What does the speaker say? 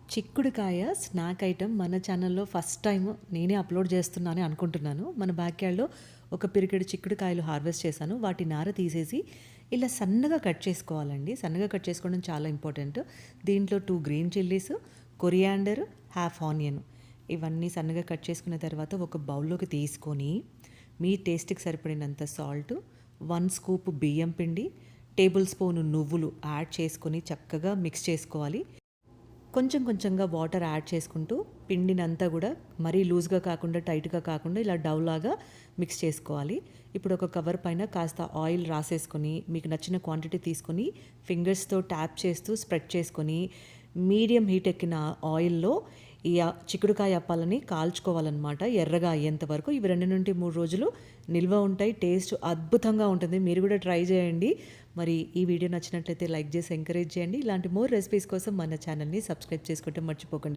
చిక్కుడుకాయ snack item మన ఛానల్లో ఫస్ట్ టైం నేనే అప్లోడ్ చేస్తున్నానని అనుకుంటున్నాను. మన బ్యాక్ యార్డ్‌లో ఒక పిరికెడు చిక్కుడుకాయలు హార్వెస్ట్ చేశాను. వాటి నార తీసేసి ఇలా సన్నగా కట్ చేసుకోవాలండి. సన్నగా కట్ చేసుకోవడం చాలా ఇంపార్టెంట్. దీంట్లో 2 green chillies, coriander, half onion ఇవన్నీ సన్నగా కట్ చేసుకున్న తర్వాత ఒక బౌల్‌లోకి తీసుకొని మీ టేస్ట్‌కి సరిపడినంత సాల్ట్, 1 స్కూప్ బియ్యం పిండి, టేబుల్ స్పూన్ నువ్వులు యాడ్ చేసుకొని చక్కగా మిక్స్ చేసుకోవాలి. కొంచెం కొంచెంగా వాటర్ యాడ్ చేసుకుంటూ పిండినంతా కూడా మరీ లూజ్గా కాకుండా టైట్గా కాకుండా ఇలా డవ్ లాగా మిక్స్ చేసుకోవాలి. ఇప్పుడు ఒక కవర్ పైన కాస్త ఆయిల్ రాసేసుకొని మీకు నచ్చిన క్వాంటిటీ తీసుకొని ఫింగర్స్తో ట్యాప్ చేస్తూ స్ప్రెడ్ చేసుకొని మీడియం హీట్ ఎక్కిన ఆయిల్లో ఈ చిక్కుడుకాయ అప్పాలని కాల్చుకోవాలన్నమాట, ఎర్రగా అయ్యేంత వరకు. ఇవి 2 నుండి 3 రోజులు నిల్వ ఉంటాయి. టేస్ట్ అద్భుతంగా ఉంటుంది. మీరు కూడా ట్రై చేయండి. మరి ఈ వీడియో నచ్చినట్లయితే లైక్ చేసి ఎంకరేజ్ చేయండి. ఇలాంటి మోర్ రెసిపీస్ కోసం మన ఛానల్ని సబ్స్క్రైబ్ చేసుకుంటే మర్చిపోకండి.